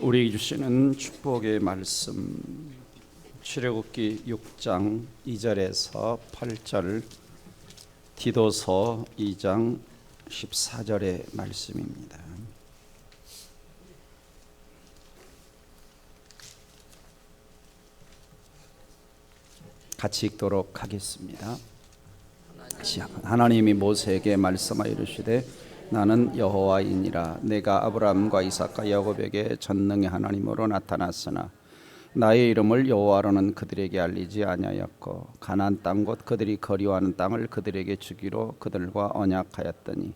우리에게 주시는 축복의 말씀, 출애굽기 6장 2절에서 8절, 디도서 2장 14절의 말씀입니다. 같이 읽도록 하겠습니다. 하나님이 모세에게 말씀하여 이르시되 나는 여호와이니라. 내가 아브라함과 이삭과 야곱에게 전능의 하나님으로 나타났으나 나의 이름을 여호와로는 그들에게 알리지 아니하였고 가나안 땅 곧 그들이 거리워하는 땅을 그들에게 주기로 그들과 언약하였더니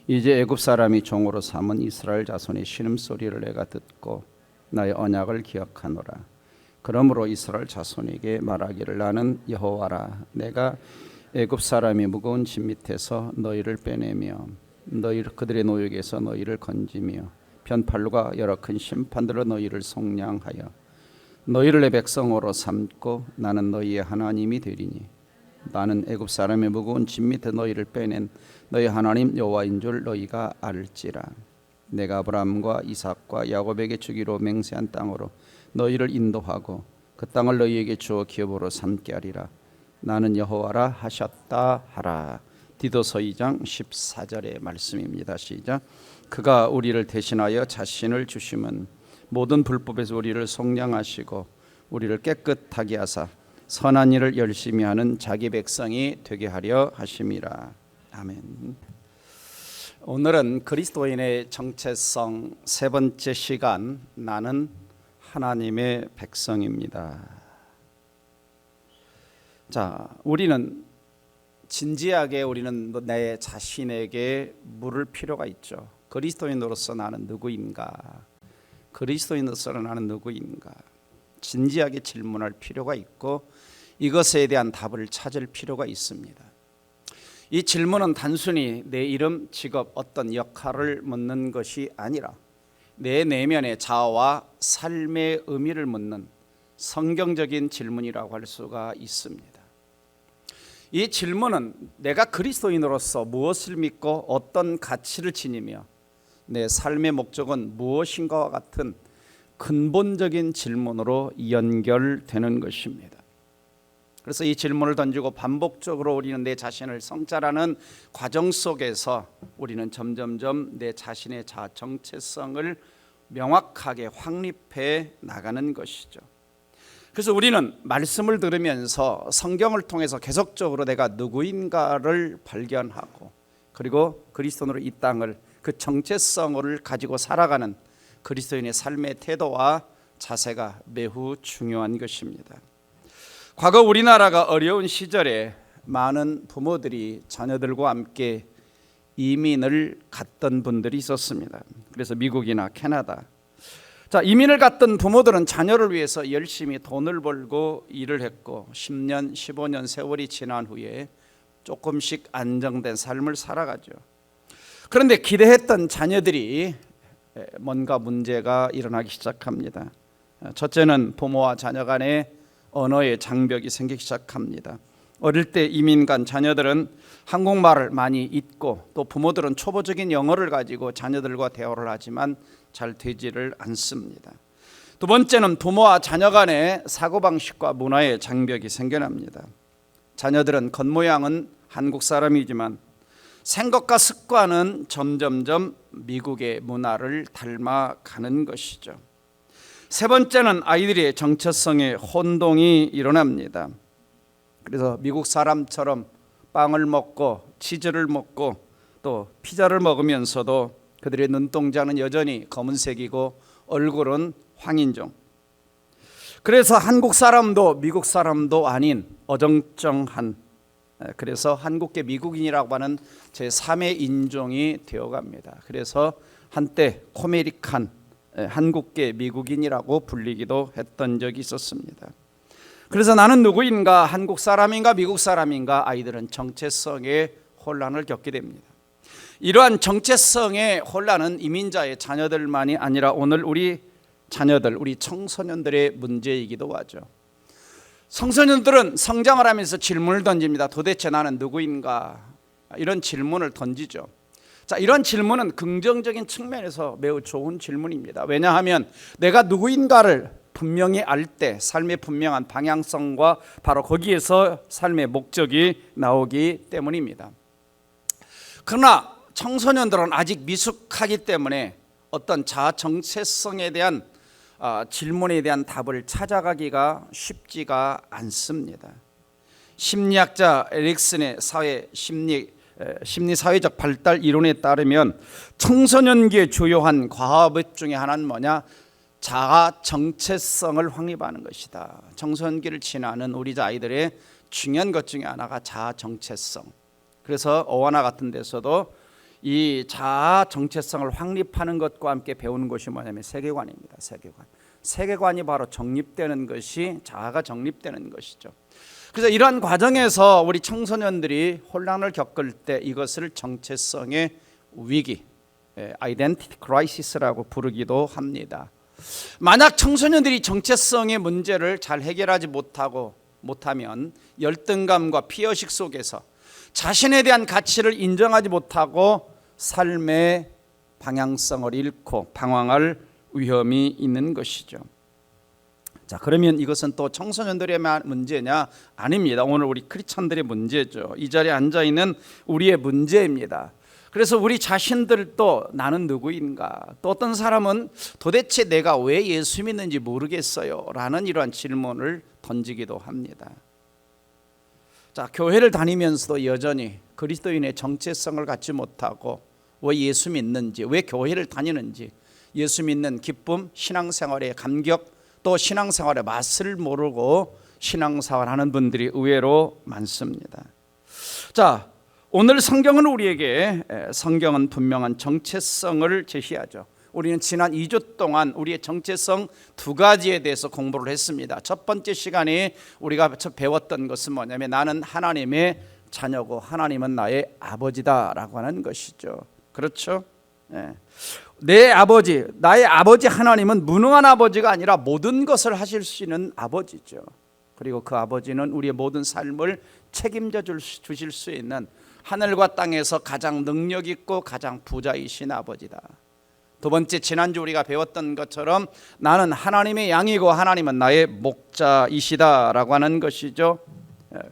이제 애굽 사람이 종으로 삼은 이스라엘 자손의 신음소리를 내가 듣고 나의 언약을 기억하노라. 그러므로 이스라엘 자손에게 말하기를 나는 여호와라. 내가 애굽 사람이 무거운 짐 밑에서 너희를 빼내며 그들의 노역에서 너희를 건지며 변팔과 여러 큰 심판들로 너희를 속량하여 너희를 내 백성으로 삼고 나는 너희의 하나님이 되리니 나는 애굽 사람의 무거운 짐 밑에 너희를 빼낸 너희 하나님 여호와인 줄 너희가 알지라. 내가 아브라함과 이삭과 야곱에게 주기로 맹세한 땅으로 너희를 인도하고 그 땅을 너희에게 주어 기업으로 삼게 하리라. 나는 여호와라 하셨다 하라. 디도서 2장 14절의 말씀입니다. 시작. 그가 우리를 대신하여 자신을 주심은 모든 불법에서 우리를 속량하시고 우리를 깨끗하게 하사 선한 일을 열심히 하는 자기 백성이 되게 하려 하심이라. 아멘. 오늘은 그리스도인의 정체성 세 번째 시간, 나는 하나님의 백성입니다. 자, 우리는 내 자신에게 물을 필요가 있죠. 그리스도인으로서 나는 누구인가? 그리스도인으로서 나는 누구인가? 진지하게 질문할 필요가 있고 이것에 대한 답을 찾을 필요가 있습니다. 이 질문은 단순히 내 이름, 직업, 어떤 역할을 묻는 것이 아니라 내 내면의 자아와 삶의 의미를 묻는 성경적인 질문이라고 할 수가 있습니다. 이 질문은 내가 그리스도인으로서 무엇을 믿고 어떤 가치를 지니며 내 삶의 목적은 무엇인가와 같은 근본적인 질문으로 연결되는 것입니다. 그래서 이 질문을 던지고 반복적으로 우리는 내 자신을 성찰하는 과정 속에서 우리는 점점점 내 자신의 자아 정체성을 명확하게 확립해 나가는 것이죠. 그래서 우리는 말씀을 들으면서 성경을 통해서 계속적으로 내가 누구인가를 발견하고 그리고 그리스도인으로 이 땅을 그 정체성을 가지고 살아가는 그리스도인의 삶의 태도와 자세가 매우 중요한 것입니다. 과거 우리나라가 어려운 시절에 많은 부모들이 자녀들과 함께 이민을 갔던 분들이 있었습니다. 그래서 미국이나 캐나다. 자, 이민을 갔던 부모들은 자녀를 위해서 열심히 돈을 벌고 일을 했고 10년, 15년 세월이 지난 후에 조금씩 안정된 삶을 살아가죠. 그런데 기대했던 자녀들이 뭔가 문제가 일어나기 시작합니다. 첫째는 부모와 자녀 간의 언어의 장벽이 생기기 시작합니다. 어릴 때 이민 간 자녀들은 한국말을 많이 잊고 또 부모들은 초보적인 영어를 가지고 자녀들과 대화를 하지만 잘 되지를 않습니다. 두 번째는 부모와 자녀 간의 사고방식과 문화의 장벽이 생겨납니다. 자녀들은 겉모양은 한국 사람이지만 생각과 습관은 점점점 미국의 문화를 닮아가는 것이죠. 세 번째는 아이들의 정체성에 혼동이 일어납니다. 그래서 미국 사람처럼 빵을 먹고 치즈를 먹고 또 피자를 먹으면서도 그들의 눈동자는 여전히 검은색이고 얼굴은 황인종. 그래서 한국 사람도 미국 사람도 아닌 어정쩡한, 그래서 한국계 미국인이라고 하는 제3의 인종이 되어갑니다. 그래서 한때 코메리칸, 한국계 미국인이라고 불리기도 했던 적이 있었습니다. 그래서 나는 누구인가, 한국 사람인가 미국 사람인가, 아이들은 정체성의 혼란을 겪게 됩니다. 이러한 정체성의 혼란은 이민자의 자녀들만이 아니라 오늘 우리 자녀들, 우리 청소년들의 문제이기도 하죠. 청소년들은 성장을 하면서 질문을 던집니다. 도대체 나는 누구인가? 이런 질문을 던지죠. 자, 이런 질문은 긍정적인 측면에서 매우 좋은 질문입니다. 왜냐하면 내가 누구인가를 분명히 알 때 삶의 분명한 방향성과 바로 거기에서 삶의 목적이 나오기 때문입니다. 그러나 청소년들은 아직 미숙하기 때문에 어떤 자아 정체성에 대한 질문에 대한 답을 찾아가기가 쉽지가 않습니다. 심리학자 에릭슨의 심리 사회적 발달 이론에 따르면 청소년기의 주요한 과업 중에 하나는 뭐냐? 자아 정체성을 확립하는 것이다. 청소년기를 지나는 우리 아이들의 중요한 것 중에 하나가 자아 정체성. 그래서 어원화 같은 데서도 이 자아 정체성을 확립하는 것과 함께 배우는 것이 뭐냐면 세계관입니다. 세계관이 바로 정립되는 것이 자아가 정립되는 것이죠. 그래서 이러한 과정에서 우리 청소년들이 혼란을 겪을 때 이것을 정체성의 위기, 아이덴티티 크라이시스라고 부르기도 합니다. 만약 청소년들이 정체성의 문제를 잘 해결하지 못하면 열등감과 피해의식 속에서 자신에 대한 가치를 인정하지 못하고 삶의 방향성을 잃고 방황할 위험이 있는 것이죠. 자, 그러면 이것은 또 청소년들의 문제냐? 아닙니다. 오늘 우리 크리스찬들의 문제죠. 이 자리에 앉아있는 우리의 문제입니다. 그래서 우리 자신들도 나는 누구인가? 또 어떤 사람은 도대체 내가 왜 예수 믿는지 모르겠어요 라는 이러한 질문을 던지기도 합니다. 자, 교회를 다니면서도 여전히 그리스도인의 정체성을 갖지 못하고 왜 예수 믿는지, 왜 교회를 다니는지, 예수 믿는 기쁨, 신앙생활의 감격, 또 신앙생활의 맛을 모르고 신앙생활하는 분들이 의외로 많습니다. 자, 오늘 성경은 우리에게 성경은 분명한 정체성을 제시하죠. 우리는 지난 2주 동안 우리의 정체성 두 가지에 대해서 공부를 했습니다. 첫 번째 시간에 우리가 배웠던 것은 뭐냐면 나는 하나님의 자녀고 하나님은 나의 아버지다라고 하는 것이죠. 그렇죠? 내 아버지, 나의 아버지 하나님은 무능한 아버지가 아니라 모든 것을 하실 수 있는 아버지죠. 그리고 그 아버지는 우리의 모든 삶을 책임져 주실 수 있는 하늘과 땅에서 가장 능력 있고 가장 부자이신 아버지다. 두 번째, 지난주 우리가 배웠던 것처럼 나는 하나님의 양이고 하나님은 나의 목자이시다라고 하는 것이죠.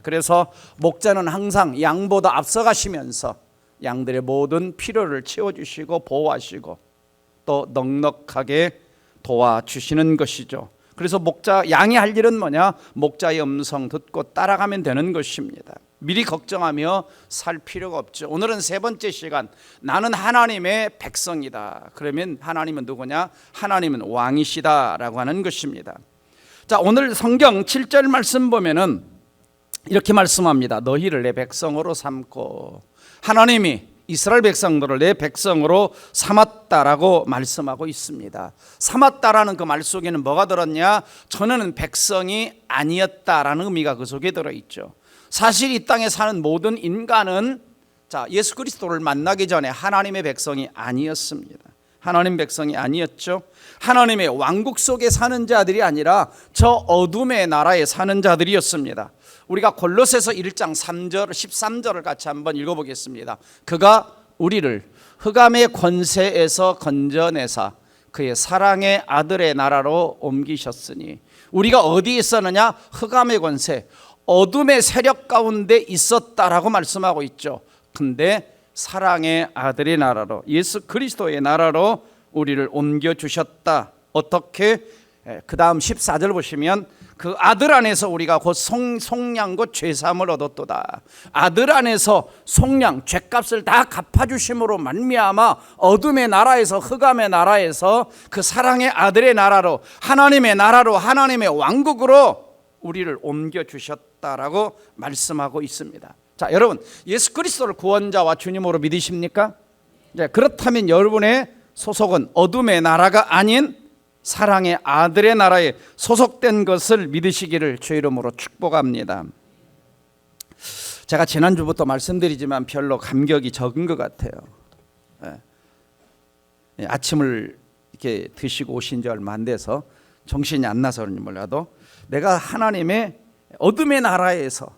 그래서 목자는 항상 양보다 앞서가시면서 양들의 모든 필요를 채워주시고 보호하시고 또 넉넉하게 도와주시는 것이죠. 그래서 양이 할 일은 뭐냐? 목자의 음성 듣고 따라가면 되는 것입니다. 미리 걱정하며 살 필요가 없죠. 오늘은 세 번째 시간, 나는 하나님의 백성이다. 그러면 하나님은 누구냐? 하나님은 왕이시다라고 하는 것입니다. 자, 오늘 성경 7절 말씀 보면은 이렇게 말씀합니다. 너희를 내 백성으로 삼고, 하나님이 이스라엘 백성들을 내 백성으로 삼았다라고 말씀하고 있습니다. 삼았다라는 그 말 속에는 뭐가 들었냐? 전에는 백성이 아니었다라는 의미가 그 속에 들어있죠. 사실 이 땅에 사는 모든 인간은 예수 그리스도를 만나기 전에 하나님의 백성이 아니었습니다. 하나님 백성이 아니었죠. 하나님의 왕국 속에 사는 자들이 아니라 저 어둠의 나라에 사는 자들이었습니다. 우리가 골로새서 1장 3절 13절을 같이 한번 읽어보겠습니다. 그가 우리를 흑암의 권세에서 건져내사 그의 사랑의 아들의 나라로 옮기셨으니, 우리가 어디에 있었느냐? 흑암의 권세, 어둠의 세력 가운데 있었다라고 말씀하고 있죠. 근데 사랑의 아들의 나라로, 예수 그리스도의 나라로 우리를 옮겨주셨다. 어떻게? 그 다음 14절 보시면 그 아들 안에서 우리가 곧 속량 곧 죄사함을 얻었도다. 아들 안에서 속량, 죄값을 다 갚아주심으로 말미암아 어둠의 나라에서, 흑암의 나라에서 그 사랑의 아들의 나라로, 하나님의 나라로, 하나님의 왕국으로 우리를 옮겨주셨다라고 말씀하고 있습니다. 자, 여러분, 예수 그리스도를 구원자와 주님으로 믿으십니까? 그렇다면 여러분의 소속은 어둠의 나라가 아닌 사랑의 아들의 나라에 소속된 것을 믿으시기를 주의 이름으로 축복합니다. 제가 지난주부터 말씀드리지만 별로 감격이 적은 것 같아요. 아침을 이렇게 드시고 오신 지 얼마 안 돼서 정신이 안 나서 그런지 몰라도 내가 하나님의 어둠의 나라에서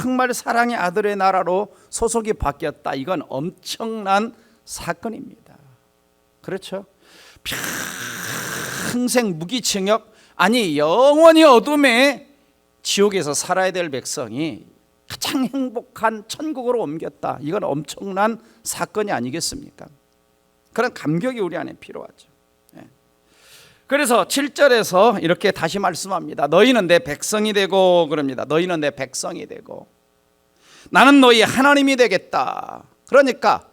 정말 사랑의 아들의 나라로 소속이 바뀌었다. 이건 엄청난 사건입니다. 그렇죠? 평생 무기징역, 아니 영원히 어둠에 지옥에서 살아야 될 백성이 가장 행복한 천국으로 옮겼다. 이건 엄청난 사건이 아니겠습니까? 그런 감격이 우리 안에 필요하죠. 그래서 7절에서 이렇게 다시 말씀합니다. 너희는 내 백성이 되고, 그럽니다. 너희는 내 백성이 되고 나는 너희 하나님이 되겠다. 그러니까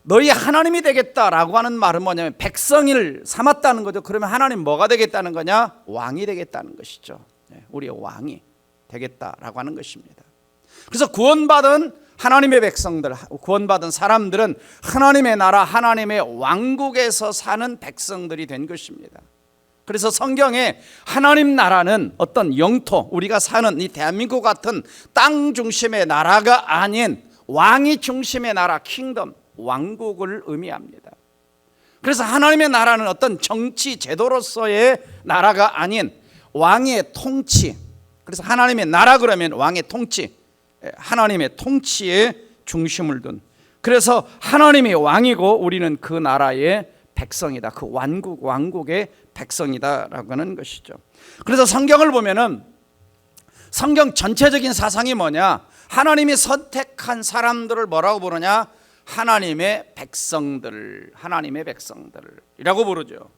너희 하나님이 되겠다라고 하는 말은 뭐냐면 백성을 삼았다는 거죠. 그러면 하나님 뭐가 되겠다는 거냐? 왕이 되겠다는 것이죠. 우리의 왕이 되겠다라고 하는 것입니다. 그래서 구원받은 하나님의 백성들, 구원받은 사람들은 하나님의 나라, 하나님의 왕국에서 사는 백성들이 된 것입니다. 그래서 성경에 하나님 나라는 어떤 영토, 우리가 사는 이 대한민국 같은 땅 중심의 나라가 아닌 왕이 중심의 나라, 킹덤, 왕국을 의미합니다. 그래서 하나님의 나라는 어떤 정치 제도로서의 나라가 아닌 왕의 통치, 그래서 하나님의 나라 그러면 왕의 통치, 하나님의 통치에 중심을 둔, 그래서 하나님이 왕이고 우리는 그 나라의 백성이다. 그 왕국의 백성이다라고 하는 것이죠. 그래서 성경을 보면은 성경 전체적인 사상이 뭐냐? 하나님이 선택한 사람들을 뭐라고 부르냐? 하나님의 백성들, 하나님의 백성들이라고 부르죠.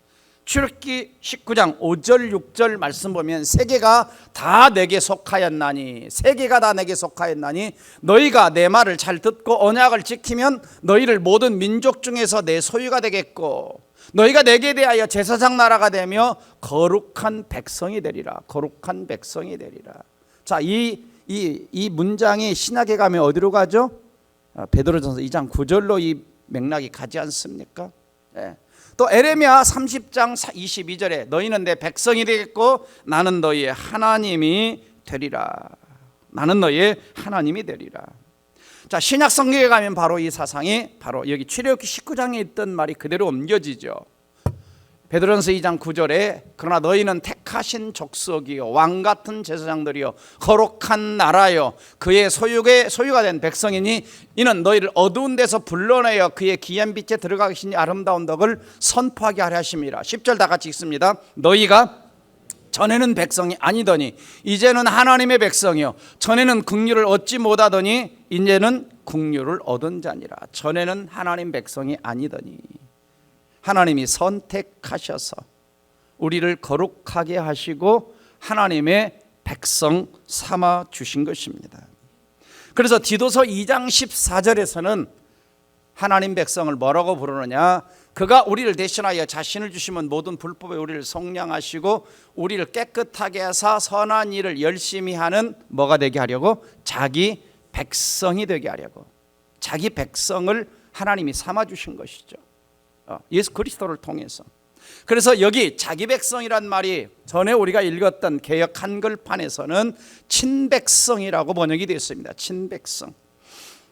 출애굽기 19장 5절 6절 말씀 보면 세계가 다 내게 속하였나니, 세계가 다 내게 속하였나니 너희가 내 말을 잘 듣고 언약을 지키면 너희를 모든 민족 중에서 내 소유가 되겠고 너희가 내게 대하여 제사장 나라가 되며 거룩한 백성이 되리라. 거룩한 백성이 되리라. 자, 이 문장이 신약에 가면 어디로 가죠? 베드로전서 2장 9절로 이 맥락이 가지 않습니까? 또 에레미야 30장 22절에 너희는 내 백성이 되겠고 나는 너희의 하나님이 되리라. 나는 너희의 하나님이 되리라. 자, 신약 성경에 가면 바로 이 사상이 바로 여기 출애굽기 19장에 있던 말이 그대로 옮겨지죠. 베드로전서 2장 9절에 그러나 너희는 택하신 족속이요 왕 같은 제사장들이요 거룩한 나라요 그의 소유가 된 백성이니 이는 너희를 어두운 데서 불러내어 그의 귀한 빛에 들어가 계시니 아름다운 덕을 선포하게 하려 하심이라. 10절 다 같이 읽습니다. 너희가 전에는 백성이 아니더니 이제는 하나님의 백성이요 전에는 긍휼을 얻지 못하더니 이제는 긍휼을 얻은 자니라. 전에는 하나님 백성이 아니더니 하나님이 선택하셔서 우리를 거룩하게 하시고 하나님의 백성 삼아 주신 것입니다. 그래서 디도서 2장 14절에서는 하나님 백성을 뭐라고 부르느냐? 그가 우리를 대신하여 자신을 주시면 모든 불법에 우리를 속량하시고 우리를 깨끗하게 하사 선한 일을 열심히 하는 뭐가 되게 하려고? 자기 백성이 되게 하려고. 자기 백성을 하나님이 삼아 주신 것이죠. 예수 그리스도를 통해서. 그래서 여기 자기 백성이란 말이 전에 우리가 읽었던 개역 한글판에서는 친백성이라고 번역이 되었습니다. 친백성.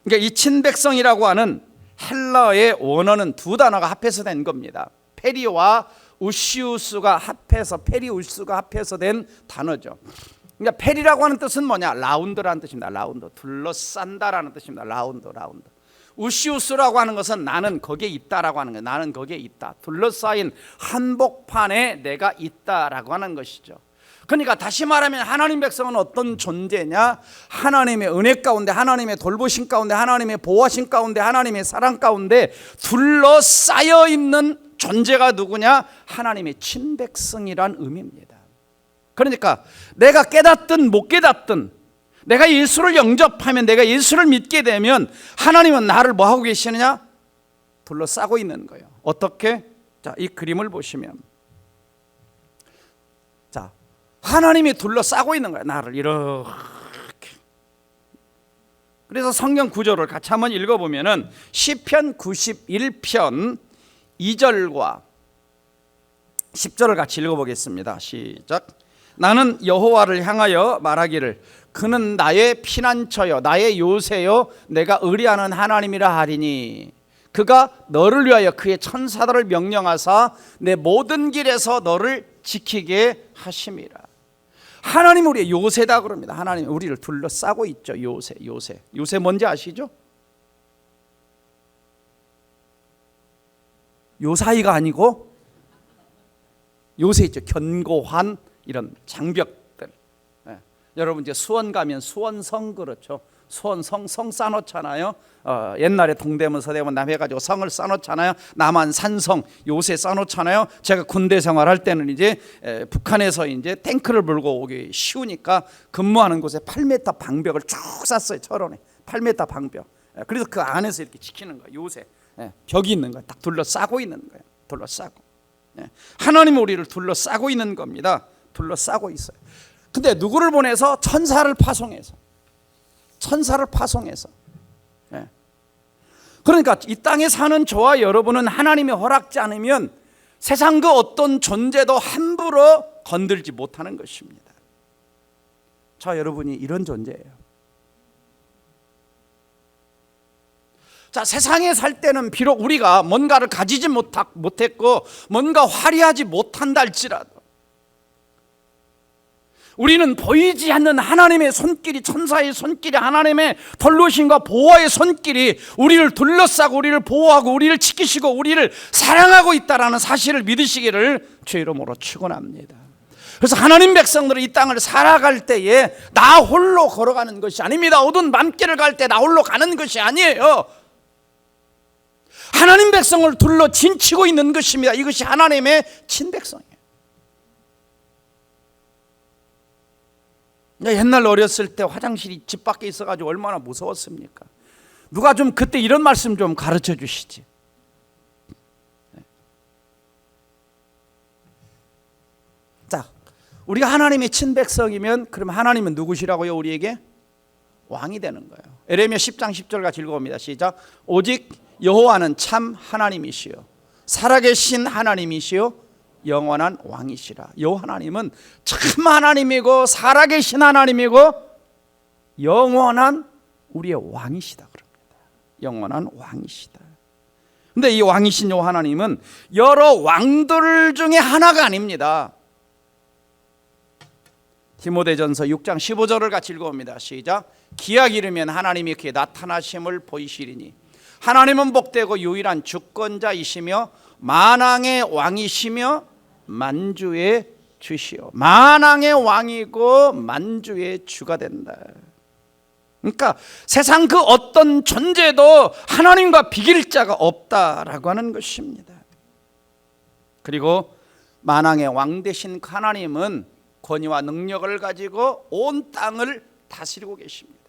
그러니까 이 친백성이라고 하는 헬라어의 원어는 두 단어가 합해서 된 겁니다. 페리와 우시우스가 합해서 페리우스가 합해서 된 단어죠. 그러니까 페리라고 하는 뜻은 뭐냐? 라운드라는 뜻입니다. 라운드, 둘러싼다라는 뜻입니다. 라운드. 우시우스라고 하는 것은 나는 거기에 있다라고 하는 거예요. 나는 거기에 있다. 둘러싸인 한복판에 내가 있다라고 하는 것이죠. 그러니까 다시 말하면 하나님 백성은 어떤 존재냐? 하나님의 은혜 가운데, 하나님의 돌보심 가운데, 하나님의 보호하심 가운데, 하나님의 사랑 가운데 둘러싸여 있는 존재가 누구냐? 하나님의 친백성이란 의미입니다. 그러니까 내가 깨닫든 못 깨닫든 내가 예수를 영접하면, 내가 예수를 믿게 되면 하나님은 나를 뭐 하고 계시느냐? 둘러싸고 있는 거예요. 어떻게? 자, 이 그림을 보시면, 자, 하나님이 둘러싸고 있는 거예요. 나를 이렇게. 그래서 성경 구절을 같이 한번 읽어보면은 시편 91편 2절과 10절을 같이 읽어보겠습니다. 시작. 나는 여호와를 향하여 말하기를 그는 나의 피난처요 나의 요새요 내가 의뢰하는 하나님이라 하리니 그가 너를 위하여 그의 천사들을 명령하사 내 모든 길에서 너를 지키게 하심이라. 하나님 우리의 요새다 그럽니다. 하나님 우리를 둘러싸고 있죠. 요새 뭔지 아시죠? 요사이가 아니고 요새 있죠. 견고한 이런 장벽들. 여러분 이제 수원 가면 수원성 그렇죠. 수원성 성 쌓아놓잖아요. 옛날에 동대문 서대문 남해가지고 성을 쌓아놓잖아요. 남한 산성 요새 쌓아놓잖아요. 제가 군대 생활할 때는 이제 북한에서 이제 탱크를 몰고 오기 쉬우니까 근무하는 곳에 8m 방벽을 쭉 쌌어요. 철원에 8m 방벽. 그래서 그 안에서 이렇게 지키는 거예요. 요새 벽이 있는 거예요. 딱 둘러싸고 있는 거예요. 둘러싸고. 하나님 우리를 둘러싸고 있는 겁니다. 둘러싸고 있어요. 근데 누구를 보내서? 천사를 파송해서. 그러니까 이 땅에 사는 저와 여러분은 하나님이 허락지 않으면 세상 그 어떤 존재도 함부로 건들지 못하는 것입니다. 저 여러분이 이런 존재예요. 자, 세상에 살 때는 비록 우리가 뭔가를 가지지 못했고 뭔가 화려하지 못한다 할지라도 우리는 보이지 않는 하나님의 손길이, 천사의 손길이, 하나님의 덜로신과 보호의 손길이 우리를 둘러싸고 우리를 보호하고 우리를 지키시고 우리를 사랑하고 있다는 사실을 믿으시기를 주의 이름으로 축원합니다. 그래서 하나님 백성들은 이 땅을 살아갈 때에 나 홀로 걸어가는 것이 아닙니다. 어두운 밤길을 갈 때 나 홀로 가는 것이 아니에요. 하나님 백성을 둘러 진치고 있는 것입니다. 이것이 하나님의 친백성이에요. 옛날 어렸을 때 화장실이 집 밖에 있어가지고 얼마나 무서웠습니까? 누가 좀 그때 이런 말씀 좀 가르쳐 주시지. 자, 우리가 하나님의 친백성이면 그럼 하나님은 누구시라고요? 우리에게 왕이 되는 거예요. 에레미야 10장 10절 같이 읽어봅니다. 시작. 오직 여호와는 참 하나님이시요 살아계신 하나님이시요 영원한 왕이시라. 여호와 하나님은 참 하나님이고 살아계신 하나님이고 영원한 우리의 왕이시다 그럽니다. 영원한 왕이시다. 근데 이 왕이신 여호와 하나님은 여러 왕들 중에 하나가 아닙니다. 디모데전서 6장 15절을 같이 읽어봅니다. 시작. 기약 이르면 하나님이 그의 나타나심을 보이시리니 하나님은 복되고 유일한 주권자이시며 만왕의 왕이시며 만주의 주시오. 만왕의 왕이고 만주의 주가 된다. 그러니까 세상 그 어떤 존재도 하나님과 비길 자가 없다라고 하는 것입니다. 그리고 만왕의 왕 되신 하나님은 권위와 능력을 가지고 온 땅을 다스리고 계십니다.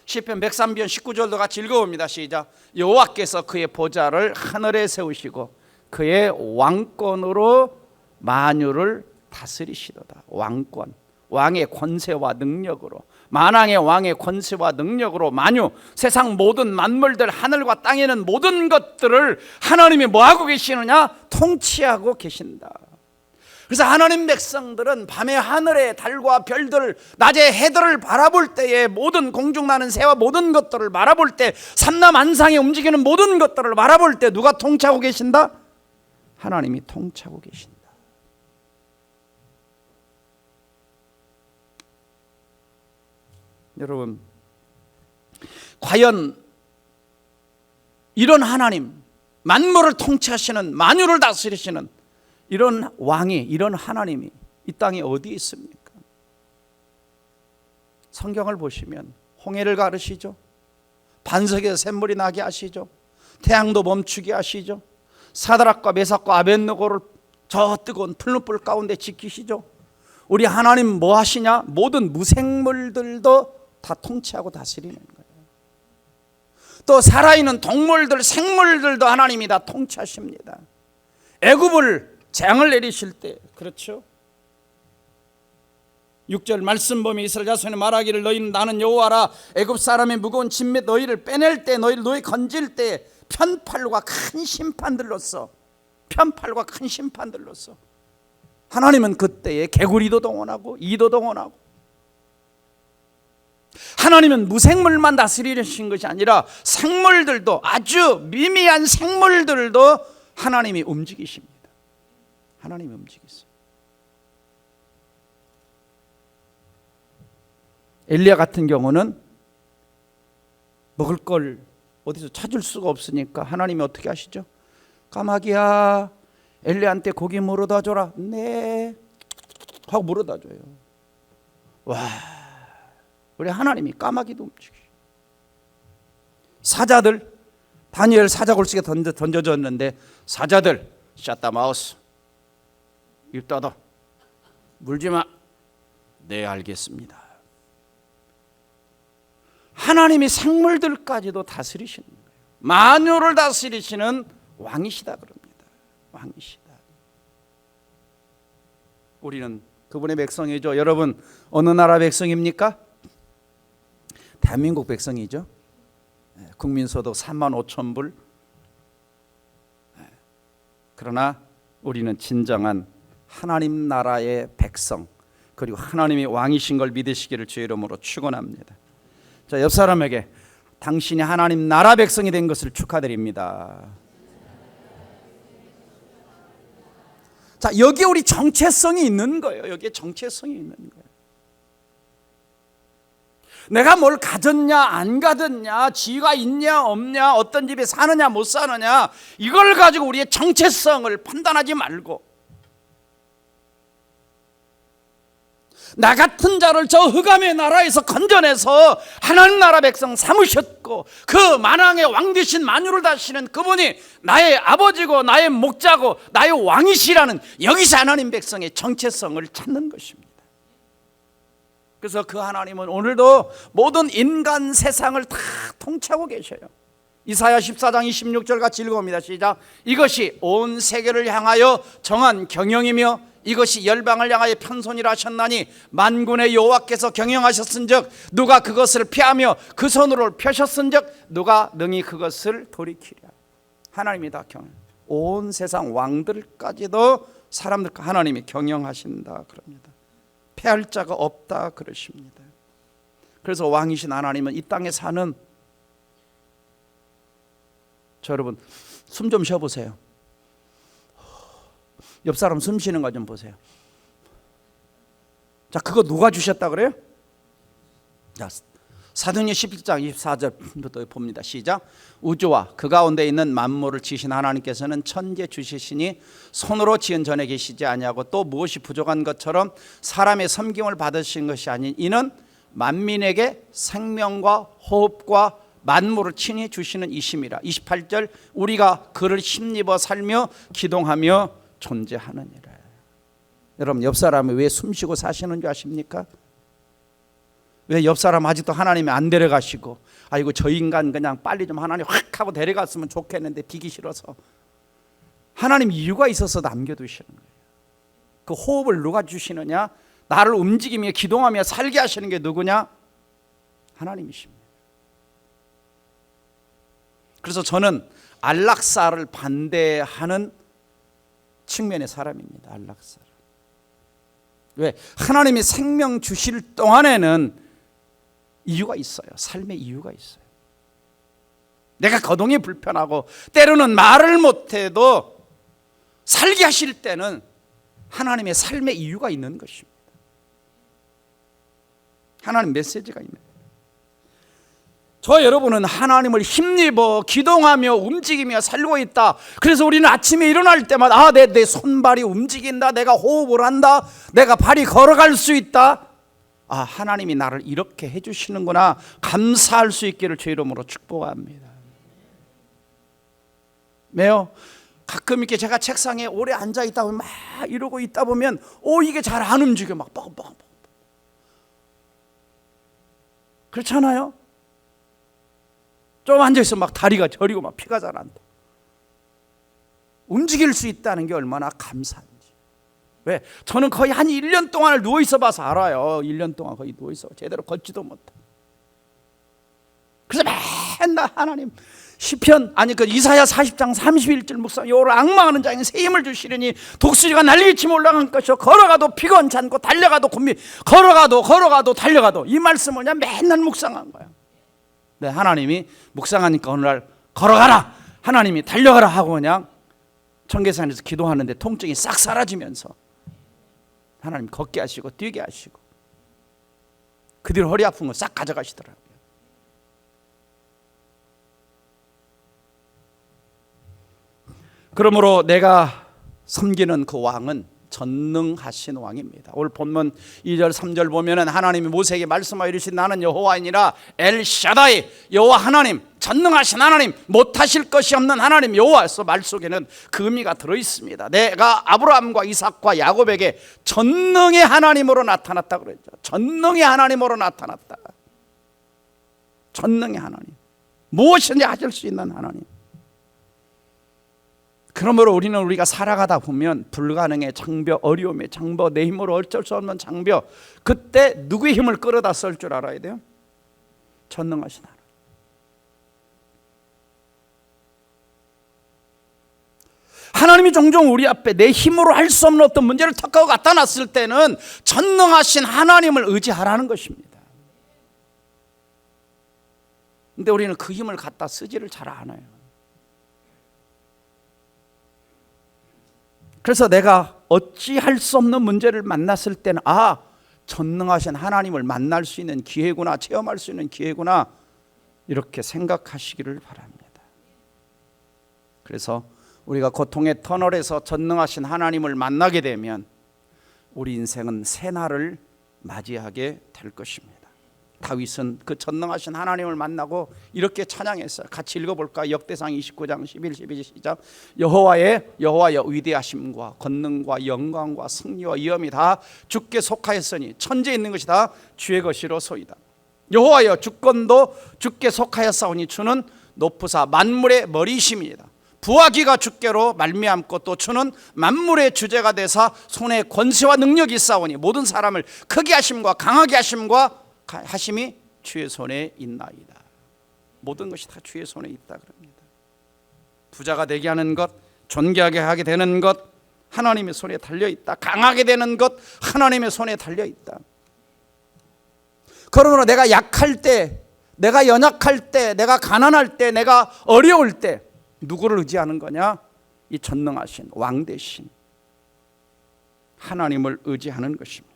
시편 103편 19절도 같이 읽어봅니다. 시작. 여호와께서 그의 보좌를 하늘에 세우시고 그의 왕권으로 만유를 다스리시도다. 왕권, 왕의 권세와 능력으로, 만왕의 왕의 권세와 능력으로 만유, 세상 모든 만물들, 하늘과 땅에 있는 모든 것들을 하나님이 뭐하고 계시느냐? 통치하고 계신다. 그래서 하나님 백성들은 밤에 하늘의 달과 별들, 낮에 해들을 바라볼 때에 모든 공중 나는 새와 모든 것들을 바라볼 때, 삼라만상에 움직이는 모든 것들을 바라볼 때 누가 통치하고 계신다? 하나님이 통치하고 계신다. 여러분, 과연 이런 하나님, 만물을 통치하시는, 만유를 다스리시는 이런 왕이, 이런 하나님이 이 땅에 어디 있습니까? 성경을 보시면 홍해를 가르시죠. 반석에서 샘물이 나게 하시죠. 태양도 멈추게 하시죠. 사드락과 메삭과 아벳느고를 저 뜨거운 풀무불 가운데 지키시죠. 우리 하나님 뭐 하시냐? 모든 무생물들도 다 통치하고 다스리는 거예요. 또 살아있는 동물들, 생물들도 하나님이 다 통치하십니다. 애굽을 재앙을 내리실 때, 그렇죠? 6절 말씀 보면 이스라엘 자손이 말하기를 너희는 나는 여호와라. 애굽 사람의 무거운 짐 너희를 빼낼 때, 너희를 건질 때 편팔과 큰 심판들로서, 편팔과 큰 심판들로서 하나님은 그때에 개구리도 동원하고 이도 동원하고, 하나님은 무생물만 다스리신 것이 아니라 생물들도, 아주 미미한 생물들도 하나님이 움직이십니다. 하나님이 움직이세요. 엘리야 같은 경우는 먹을 걸 어디서 찾을 수가 없으니까 하나님이 어떻게 하시죠? 까마귀야, 엘리야한테 고기 물어다 줘라. 네 하고 물어다 줘요. 와, 우리 하나님이 까마귀도 움직이죠. 사자들, 다니엘 사자골식에 던져졌는데 사자들 샷다 마우스, 입 닫아, 물지 마. 네, 알겠습니다. 하나님이 생물들까지도 다스리시는 거예요. 만유를 다스리시는 왕이시다 그럽니다. 왕이시다. 우리는 그분의 백성이죠. 여러분, 어느 나라 백성입니까? 대한민국 백성이죠. 국민소득 35,000불. 그러나 우리는 진정한 하나님 나라의 백성, 그리고 하나님이 왕이신 걸 믿으시기를 주의 이름으로 축원합니다. 자, 옆 사람에게 당신이 하나님 나라 백성이 된 것을 축하드립니다. 자, 여기에 우리 정체성이 있는 거예요. 여기에 정체성이 있는 거예요. 내가 뭘 가졌냐 안 가졌냐, 지위가 있냐 없냐, 어떤 집에 사느냐 못 사느냐, 이걸 가지고 우리의 정체성을 판단하지 말고 나 같은 자를 저 흑암의 나라에서 건져내서 하나님 나라 백성 삼으셨고 그 만왕의 왕 되신 만유를 다스리는 그분이 나의 아버지고 나의 목자고 나의 왕이시라는, 여기서 하나님 백성의 정체성을 찾는 것입니다. 그래서 그 하나님은 오늘도 모든 인간 세상을 다 통치하고 계셔요. 이사야 14장 26절 같이 읽어봅니다. 시작. 이것이 온 세계를 향하여 정한 경영이며 이것이 열방을 향하여 편손이라 하셨나니 만군의 여호와께서 경영하셨은즉 누가 그것을 피하며 그 손으로 펴셨은즉 누가 능히 그것을 돌이키랴. 하나님이 다 경영, 온 세상 왕들까지도 사람들 하나님이 경영하신다 그럽니다. 패할 자가 없다 그러십니다. 그래서 왕이신 하나님은 이 땅에 사는 저 여러분, 숨 좀 쉬어보세요. 옆 사람 숨 쉬는 거 좀 보세요. 자, 그거 누가 주셨다 그래요? 자, 사도행전 11장 24절부터 봅니다. 시작. 우주와 그 가운데 있는 만물을 지으신 하나님께서는 천재 주시시니 손으로 지은 전에 계시지 아니하고 또 무엇이 부족한 것처럼 사람의 섬김을 받으신 것이 아닌 이는 만민에게 생명과 호흡과 만물을 친히 주시는 이심이라. 28절. 우리가 그를 힘입어 살며 기동하며 존재하느니라. 여러분, 옆 사람이 왜 숨쉬고 사시는 줄 아십니까? 왜 옆 사람 아직도 하나님이 안 데려가시고, 아이고 저 인간 그냥 빨리 좀 하나님 확 하고 데려갔으면 좋겠는데 비기 싫어서, 하나님 이유가 있어서 남겨두시는 거예요. 그 호흡을 누가 주시느냐? 나를 움직이며 기동하며 살게 하시는 게 누구냐? 하나님이십니다. 그래서 저는 안락사를 반대하는 측면의 사람입니다. 안락사. 왜? 하나님이 생명 주실 동안에는 이유가 있어요. 삶의 이유가 있어요. 내가 거동이 불편하고 때로는 말을 못해도 살게 하실 때는 하나님의 삶의 이유가 있는 것입니다. 하나님 메시지가 있는 거예요. 저 여러분은 하나님을 힘입어 기동하며 움직이며 살고 있다. 그래서 우리는 아침에 일어날 때마다 내 손발이 움직인다, 내가 호흡을 한다, 내가 발이 걸어갈 수 있다. 하나님이 나를 이렇게 해주시는구나, 감사할 수 있기를 주 이름으로 축복합니다. 왜요? 가끔 이렇게 제가 책상에 오래 앉아 있다 보면 막 이러고 있다 보면 이게 잘 안 움직여. 막 뻥뻥뻥. 그렇잖아요? 좀 앉아있으면 막 다리가 저리고 막 피가 잘 안 나. 움직일 수 있다는 게 얼마나 감사한지. 왜? 저는 거의 한 1년 동안을 누워있어 봐서 알아요. 1년 동안 거의 누워있어 제대로 걷지도 못해. 그래서 맨날 하나님 시편, 이사야 40장 31절 묵상, 요를 악망하는 자에게 새 힘을 주시려니 독수리가 날개치며 올라간 것이요 걸어가도 피곤찮고 달려가도 걸어가도 달려가도, 이 말씀을 그냥 맨날 묵상한 거야. 네, 하나님이 묵상하니까 어느 날 걸어가라, 하나님이 달려가라 하고 그냥 청계산에서 기도하는데 통증이 싹 사라지면서 하나님 걷게 하시고 뛰게 하시고, 그 뒤로 허리 아픈 거 싹 가져가시더라고요. 그러므로 내가 섬기는 그 왕은 전능하신 왕입니다. 오늘 본문 2절 3절 보면은 하나님이 모세에게 말씀하여 이르신 나는 여호와이니라 엘샤다이, 여호와 하나님, 전능하신 하나님, 못하실 것이 없는 하나님 여호와에서 말 속에는 그 의미가 들어있습니다. 내가 아브라함과 이삭과 야곱에게 전능의 하나님으로 나타났다 그랬죠. 전능의 하나님으로 나타났다. 전능의 하나님, 무엇이든지 하실 수 있는 하나님. 그러므로 우리가 살아가다 보면 불가능의 장벽, 어려움의 장벽, 내 힘으로 어쩔 수 없는 장벽, 그때 누구의 힘을 끌어다 쓸 줄 알아야 돼요? 전능하신 하나님. 하나님이 종종 우리 앞에 내 힘으로 할 수 없는 어떤 문제를 턱 하고 갖다 놨을 때는 전능하신 하나님을 의지하라는 것입니다. 근데 우리는 그 힘을 갖다 쓰지를 잘 않아요. 그래서 내가 어찌할 수 없는 문제를 만났을 때는 전능하신 하나님을 만날 수 있는 기회구나, 체험할 수 있는 기회구나, 이렇게 생각하시기를 바랍니다. 그래서 우리가 고통의 터널에서 전능하신 하나님을 만나게 되면 우리 인생은 새날을 맞이하게 될 것입니다. 다윗은 그 전능하신 하나님을 만나고 이렇게 찬양했어요. 같이 읽어볼까? 역대상 29장 11, 12 시작. 여호와의 위대하심과 권능과 영광과 승리와 위엄이 다 주께 속하였으니 천지에 있는 것이 다 주의 것이로소이다. 여호와여, 주권도 주께 속하였사오니 주는 높으사 만물의 머리이심이다. 부와 기가 주께로 말미암고 또 주는 만물의 주제가 되사 손에 권세와 능력이 있사오니 모든 사람을 크게 하심과 강하게 하심이 주의 손에 있나이다. 모든 것이 다 주의 손에 있다 그럽니다. 부자가 되게 하는 것, 존귀하게 하게 되는 것 하나님의 손에 달려있다. 강하게 되는 것 하나님의 손에 달려있다. 그러므로 내가 약할 때, 내가 연약할 때, 내가 가난할 때, 내가 어려울 때 누구를 의지하는 거냐? 이 전능하신 왕 대신 하나님을 의지하는 것입니다.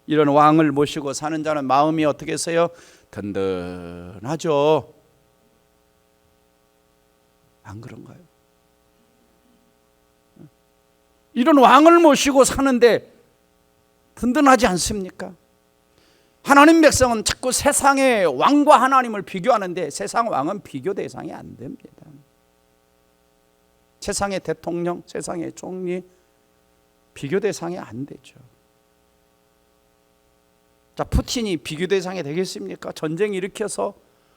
이런 왕을 모시고 사는 자는 마음이 어떻게 해서요? 든든하죠. 안 그런가요? 이런 왕을 모시고 사는데 든든하지 않습니까? 하나님 백성은 자꾸 세상의 왕과 하나님을 비교하는데 세상 왕은 비교 대상이 안 됩니다. 세상의 대통령, 세상의 총리 비교 대상이 안 되죠. 자, 푸틴이 비교 대상이 되겠습니까? 전쟁 일으켜서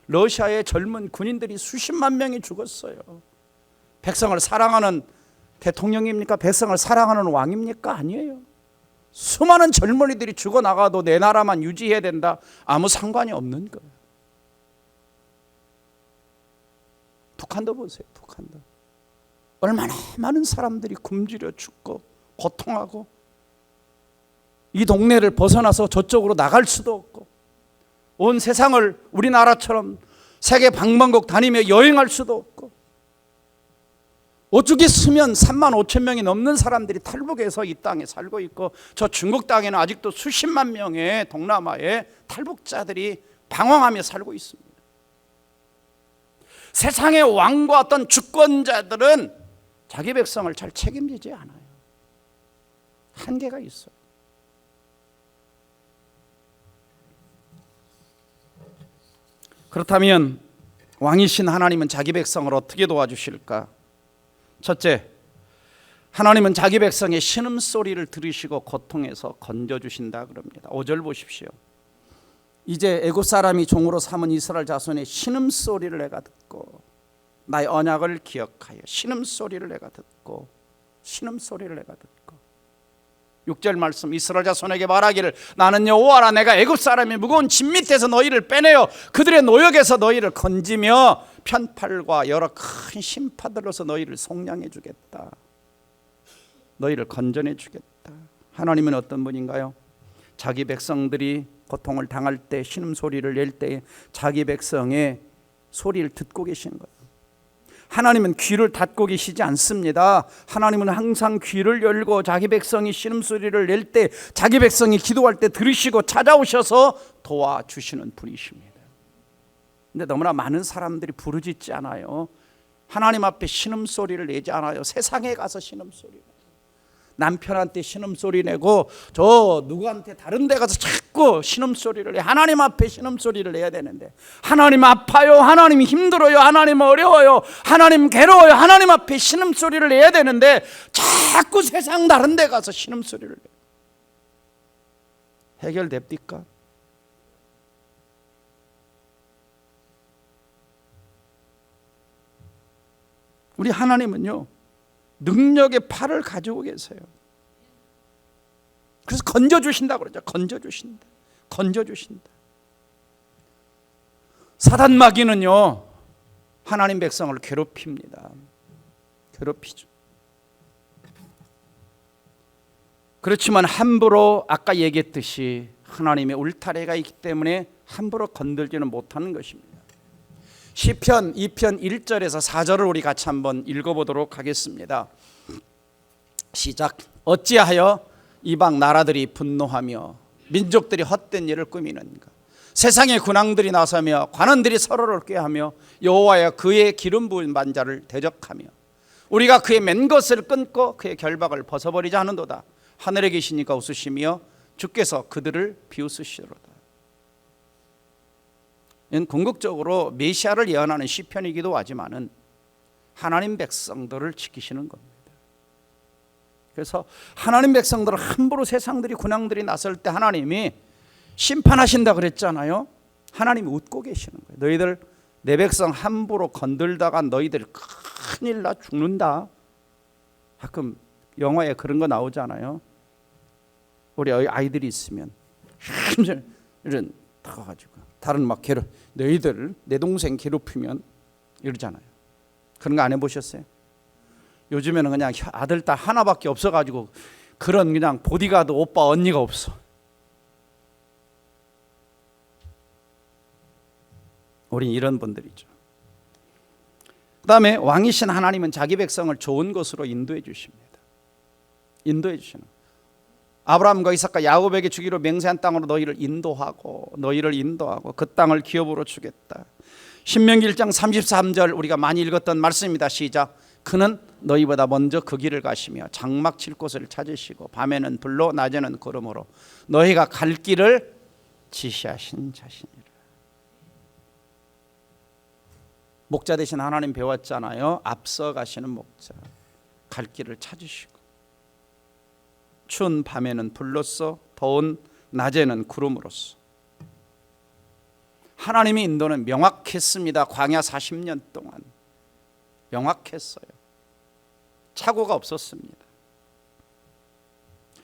러시아의 젊은 군인들이 수십만 명이 죽었어요. 백성을 사랑하는 대통령입니까? 백성을 사랑하는 왕입니까? 아니에요. 수많은 젊은이들이 죽어나가도 내 나라만 유지해야 된다, 아무 상관이 없는 거예요. 북한도 보세요. 북한도 얼마나 많은 사람들이 굶주려 죽고 고통하고 이 동네를 벗어나서 저쪽으로 나갈 수도 없고 온 세상을 우리나라처럼 세계 방방곡 다니며 여행할 수도 없고 오죽이 쓰면 3만 5천 명이 넘는 사람들이 탈북해서 이 땅에 살고 있고 저 중국 땅에는 아직도 수십만 명의 동남아의 탈북자들이 방황하며 살고 있습니다. 세상의 왕과 어떤 주권자들은 자기 백성을 잘 책임지지 않아요. 한계가 있어요. 그렇다면 왕이신 하나님은 자기 백성을 어떻게 도와주실까? 첫째, 하나님은 자기 백성의 신음소리를 들으시고 고통에서 건져주신다 그럽니다. 5절 보십시오. 이제 애굽 사람이 종으로 삼은 이스라엘 자손의 신음소리를 내가 듣고 나의 언약을 기억하여 신음소리를 내가 듣고 6절 말씀, 이스라엘 자손에게 말하기를 나는 여호와라. 내가 애굽 사람의 무거운 짐 밑에서 너희를 빼내어 그들의 노역에서 너희를 건지며 편팔과 여러 큰 심파들로서 너희를 속량해 주겠다. 너희를 건져내 주겠다. 하나님은 어떤 분인가요? 자기 백성들이 고통을 당할 때 신음소리를 낼 때 자기 백성의 소리를 듣고 계시는 거예요. 하나님은 귀를 닫고 계시지 않습니다. 하나님은 항상 귀를 열고 자기 백성이 신음소리를 낼 때, 자기 백성이 기도할 때 들으시고 찾아오셔서 도와주시는 분이십니다. 근데 너무나 많은 사람들이 부르짖지 않아요. 하나님 앞에 신음소리를 내지 않아요. 세상에 가서 신음소리, 남편한테 신음소리 내고 저 누구한테 다른 데 가서 자꾸 신음소리를 내. 하나님 앞에 신음소리를 내야 되는데, 하나님 아파요, 하나님 힘들어요, 하나님 어려워요, 하나님 괴로워요, 하나님 앞에 신음소리를 내야 되는데 자꾸 세상 다른 데 가서 신음소리를 내. 해결됩니까? 우리 하나님은요, 능력의 팔을 가지고 계세요. 그래서 건져주신다고 그러죠. 건져주신다. 건져주신다. 사단 마귀는요, 하나님 백성을 괴롭힙니다. 괴롭히죠. 그렇지만 함부로, 아까 얘기했듯이 하나님의 울타리가 있기 때문에 함부로 건들지는 못하는 것입니다. 시편 2편 1절에서 4절을 우리 같이 한번 읽어보도록 하겠습니다. 시작. 어찌하여 이방 나라들이 분노하며 민족들이 헛된 일을 꾸미는가? 세상의 군왕들이 나서며 관원들이 서로를 꾀하며 여호와여 그의 기름 부은 만자를 대적하며 우리가 그의 맨 것을 끊고 그의 결박을 벗어버리자 하는도다. 하늘에 계시니까 웃으시며 주께서 그들을 비웃으시로다. 이는 궁극적으로 메시아를 예언하는 시편이기도 하지만은 하나님 백성들을 지키시는 겁니다. 그래서 하나님 백성들을 함부로 세상들이 군왕들이 나설 때 하나님이 심판하신다 그랬잖아요. 하나님이 웃고 계시는 거예요. 너희들 내 백성 함부로 건들다가 너희들 큰일 나 죽는다. 가끔 영화에 그런 거 나오잖아요. 우리 아이들이 있으면 이런 타가지고 다른 막 너희들 내 동생 괴롭히면 이러잖아요. 그런 거 안 해보셨어요? 요즘에는 그냥 아들 딸 하나밖에 없어가지고 그런 그냥 보디가드 오빠 언니가 없어. 우린 이런 분들이죠. 그 다음에 왕이신 하나님은 자기 백성을 좋은 곳으로 인도해 주십니다. 인도해 주시는. 아브라함과 이삭과 야곱에게 주기로 맹세한 땅으로 너희를 인도하고 그 땅을 기업으로 주겠다. 신명기 1장 33절 우리가 많이 읽었던 말씀입니다. 시작. 그는 너희보다 먼저 그 길을 가시며 장막 칠 곳을 찾으시고 밤에는 불로 낮에는 구름으로 너희가 갈 길을 지시하신 자신이라. 목자 되신 하나님 배웠잖아요. 앞서 가시는 목자. 갈 길을 찾으시고 추운 밤에는 불로써 더운 낮에는 구름으로써. 하나님의 인도는 명확했습니다. 광야 40년 동안 명확했어요. 착오가 없었습니다.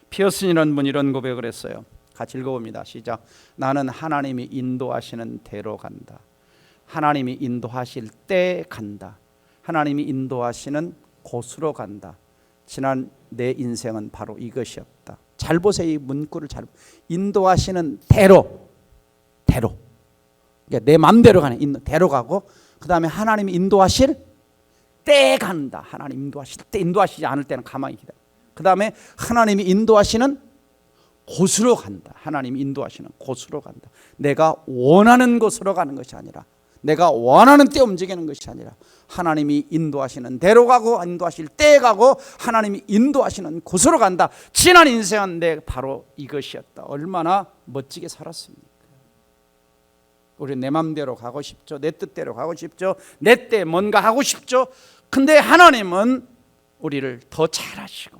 피어슨이라는 분이 이런 고백을 했어요. 같이 읽어봅니다. 시작. 나는 하나님이 인도하시는 대로 간다. 하나님이 인도하실 때 간다. 하나님이 인도하시는 곳으로 간다. 지난 내 인생은 바로 이것이었다. 잘 보세요. 이 문구를 잘. 인도하시는 대로. 그러니까 내 마음대로 가는 대로 가고, 그 다음에 하나님이 인도하실 때 간다. 하나님 인도하실 때, 인도하시지 않을 때는 가만히 기다려. 그 다음에 하나님이 인도하시는 곳으로 간다. 하나님이 인도하시는 곳으로 간다. 내가 원하는 곳으로 가는 것이 아니라, 내가 원하는 때 움직이는 것이 아니라 하나님이 인도하시는 대로 가고 인도하실 때 가고 하나님이 인도하시는 곳으로 간다. 지난 인생은 내 바로 이것이었다. 얼마나 멋지게 살았습니까? 우리 내 맘대로 가고 싶죠. 내 뜻대로 가고 싶죠. 내 때 뭔가 하고 싶죠. 근데 하나님은 우리를 더 잘하시고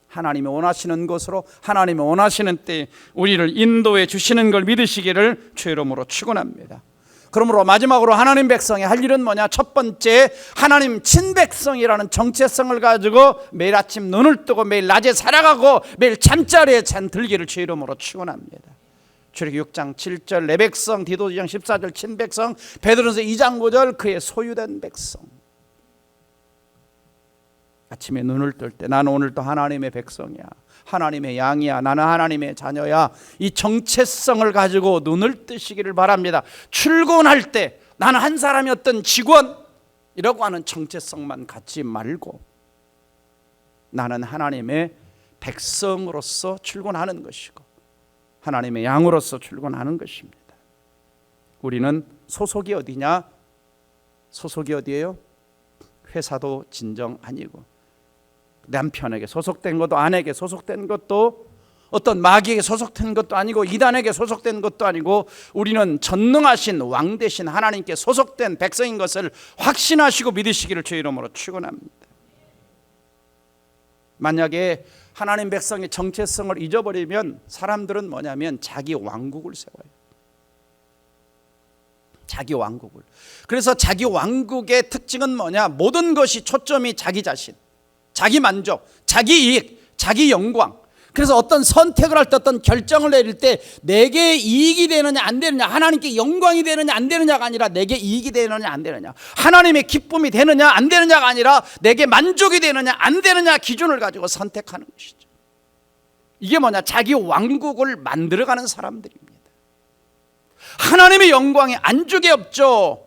하나님이 원하시는 곳으로 하나님이 원하시는 때 우리를 인도해 주시는 걸 믿으시기를 주의 이름으로 축원합니다. 그러므로 마지막으로 하나님 백성이 할 일은 뭐냐? 첫 번째, 하나님 친백성이라는 정체성을 가지고 매일 아침 눈을 뜨고 매일 낮에 살아가고 매일 잠자리에 잠들기를 주의 이름으로 축원합니다. 출애굽기 6장 7절 내 백성, 디도 2장 14절 친백성, 베드로전서 2장 9절 그의 소유된 백성. 아침에 눈을 뜰 때 나는 오늘도 하나님의 백성이야, 하나님의 양이야, 나는 하나님의 자녀야, 이 정체성을 가지고 눈을 뜨시기를 바랍니다. 출근할 때 나는 한 사람이었던 직원, 이라고 하는 정체성만 갖지 말고 나는 하나님의 백성으로서 출근하는 것이고 하나님의 양으로서 출근하는 것입니다. 우리는 소속이 어디냐? 소속이 어디예요? 회사도 진정 아니고 남편에게 소속된 것도 아내에게 소속된 것도 어떤 마귀에게 소속된 것도 아니고 이단에게 소속된 것도 아니고 우리는 전능하신 왕 되신 하나님께 소속된 백성인 것을 확신하시고 믿으시기를 주의 이름으로 축원합니다. 만약에 하나님 백성의 정체성을 잊어버리면 사람들은 뭐냐면 자기 왕국을 세워요. 자기 왕국을. 그래서 자기 왕국의 특징은 뭐냐? 모든 것이 초점이 자기 자신, 자기 만족, 자기 이익, 자기 영광. 그래서 어떤 선택을 할 때 어떤 결정을 내릴 때 내게 이익이 되느냐 안 되느냐, 하나님께 영광이 되느냐 안 되느냐가 아니라 내게 이익이 되느냐 안 되느냐, 하나님의 기쁨이 되느냐 안 되느냐가 아니라 내게 만족이 되느냐 안 되느냐 기준을 가지고 선택하는 것이죠. 이게 뭐냐? 자기 왕국을 만들어가는 사람들입니다. 하나님의 영광이 안중에 없죠.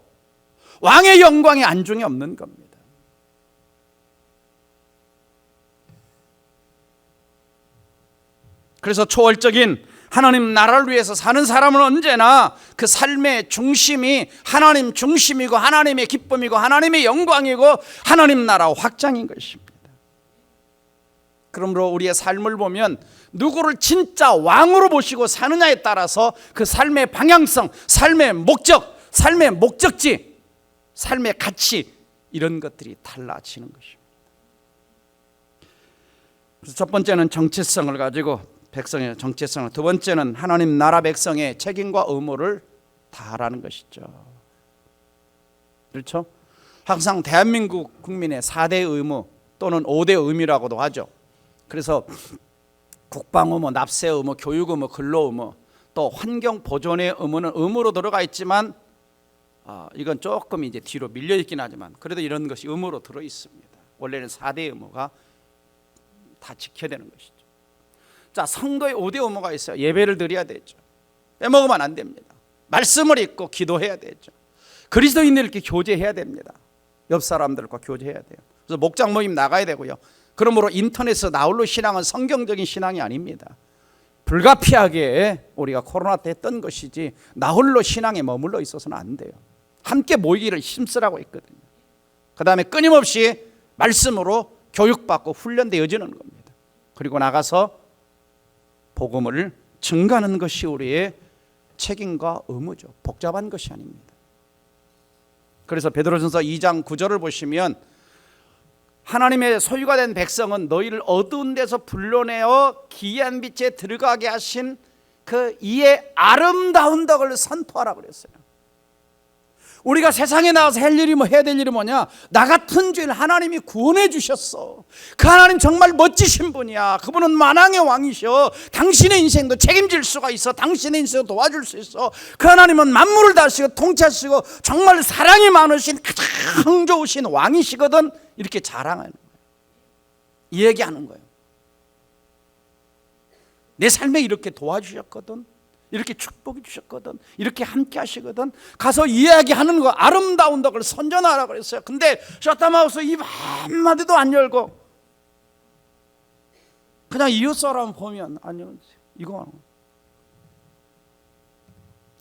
왕의 영광이 안중에 없는 겁니다. 그래서 초월적인 하나님 나라를 위해서 사는 사람은 언제나 그 삶의 중심이 하나님 중심이고 하나님의 기쁨이고 하나님의 영광이고 하나님 나라 확장인 것입니다. 그러므로 우리의 삶을 보면 누구를 진짜 왕으로 모시고 사느냐에 따라서 그 삶의 방향성, 삶의 목적, 삶의 목적지, 삶의 가치 이런 것들이 달라지는 것입니다. 그래서 첫 번째는 정체성을 가지고 백성의 정체성을, 두 번째는 하나님 나라 백성의 책임과 의무를 다하라는 것이죠. 그렇죠? 항상 대한민국 국민의 4대 의무 또는 5대 의무라고도 하죠. 그래서 국방 의무, 납세 의무, 교육 의무, 근로 의무, 또 환경 보존의 의무는 의무로 들어가 있지만 이건 조금 이제 뒤로 밀려 있긴 하지만 그래도 이런 것이 의무로 들어 있습니다. 원래는 4대 의무가 다 지켜야 되는 것이죠. 자, 성도의 5대 의무가 있어요. 예배를 드려야 되죠. 빼먹으면 안 됩니다. 말씀을 읽고 기도해야 되죠. 그리스도인들께 교제해야 됩니다. 옆 사람들과 교제해야 돼요. 그래서 목장 모임 나가야 되고요. 그러므로 인터넷에서 나홀로 신앙은 성경적인 신앙이 아닙니다. 불가피하게 우리가 코로나 때 했던 것이지 나홀로 신앙에 머물러 있어서는 안 돼요. 함께 모이기를 힘쓰라고 했거든요. 그 다음에 끊임없이 말씀으로 교육받고 훈련되어지는 겁니다. 그리고 나가서 복음을 증가하는 것이 우리의 책임과 의무죠. 복잡한 것이 아닙니다. 그래서 베드로전서 2장 9절을 보시면 하나님의 소유가 된 백성은 너희를 어두운 데서 불러내어 기이한 빛에 들어가게 하신 그 이의 아름다운 덕을 선포하라 그랬어요. 우리가 세상에 나와서 할 일이 해야 될 일이 뭐냐? 나 같은 죄인 하나님이 구원해 주셨어. 그 하나님 정말 멋지신 분이야. 그분은 만왕의 왕이셔. 당신의 인생도 책임질 수가 있어. 당신의 인생도 도와줄 수 있어. 그 하나님은 만물을 다스리고 통치하시고 정말 사랑이 많으신 가장 좋으신 왕이시거든. 이렇게 자랑하는 거예요. 이 얘기하는 거예요. 내 삶에 이렇게 도와주셨거든. 이렇게 축복해 주셨거든. 이렇게 함께 하시거든. 가서 이야기하는 거, 아름다운 덕을 선전하라 그랬어요. 근데 셔타마우스 입 한마디도 안 열고 그냥 이웃 사람 보면 아니요, 이거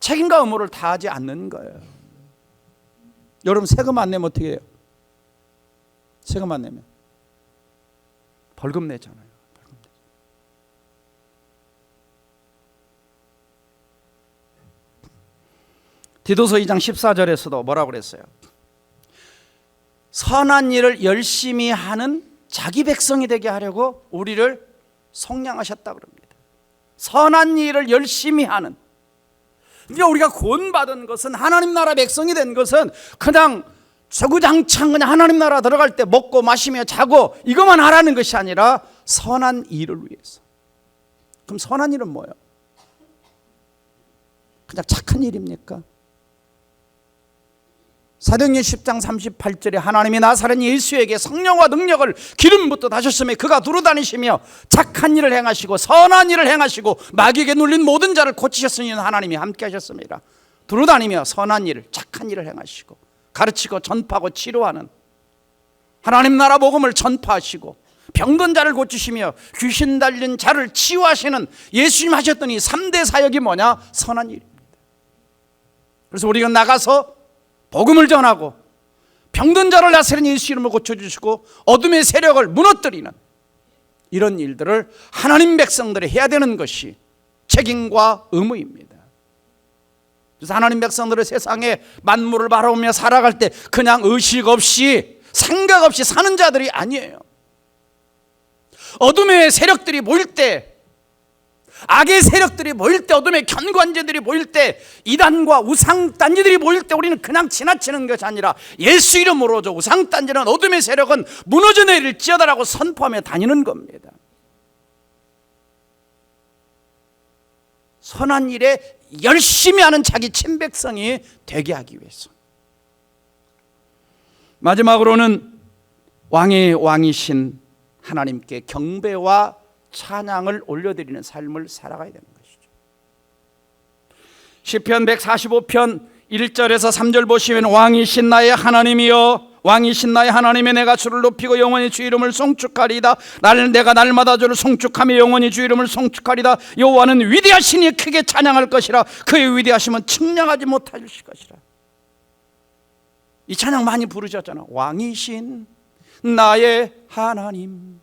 책임과 의무를 다하지 않는 거예요. 여러분 세금 안 내면 어떻게 해요? 세금 안 내면 벌금 내잖아요. 디도서 2장 14절에서도 뭐라고 그랬어요? 선한 일을 열심히 하는 자기 백성이 되게 하려고 우리를 속량하셨다 그럽니다. 선한 일을 열심히 하는. 그러니까 우리가 구원받은 것은, 하나님 나라 백성이 된 것은 그냥 주구장창 그냥 하나님 나라 들어갈 때 먹고 마시며 자고 이것만 하라는 것이 아니라 선한 일을 위해서. 그럼 선한 일은 뭐예요? 그냥 착한 일입니까? 사도행전 10장 38절에 하나님이 나사렛 예수에게 성령과 능력을 기름 붓듯 하셨으며 그가 두루다니시며 착한 일을 행하시고 선한 일을 행하시고 마귀에게 눌린 모든 자를 고치셨으니 하나님이 함께 하셨습니다. 두루다니며 선한 일을, 착한 일을 행하시고 가르치고 전파하고 치료하는, 하나님 나라 복음을 전파하시고 병든 자를 고치시며 귀신 달린 자를 치유하시는 예수님 하셨더니 3대 사역이 뭐냐? 선한 일입니다. 그래서 우리가 나가서 복음을 전하고 병든 자를 나서는 예수 이름을 고쳐주시고 어둠의 세력을 무너뜨리는 이런 일들을 하나님 백성들이 해야 되는 것이 책임과 의무입니다. 그래서 하나님 백성들의 세상에 만물을 바라보며 살아갈 때 그냥 의식 없이 생각 없이 사는 자들이 아니에요. 어둠의 세력들이 모일 때, 악의 세력들이 모일 때, 어둠의 견관제들이 모일 때, 이단과 우상단지들이 모일 때 우리는 그냥 지나치는 것이 아니라 예수 이름으로 저 우상단지는 어둠의 세력은 무너져 내릴지어다라고 선포하며 다니는 겁니다. 선한 일에 열심히 하는 자기 친백성이 되게 하기 위해서. 마지막으로는 왕의 왕이신 하나님께 경배와 찬양을 올려드리는 삶을 살아가야 되는 것이죠. 시편 145편 1절에서 3절 보시면 왕이신 나의 하나님이여, 왕이신 나의 하나님의 내가 주를 높이고 영원히 주 이름을 송축하리이다. 내가 날마다 주를 송축하며 영원히 주 이름을 송축하리이다. 여호와는 위대하시니 크게 찬양할 것이라. 그의 위대하심은 측량하지 못할 것이라. 이 찬양 많이 부르셨잖아. 왕이신 나의 하나님,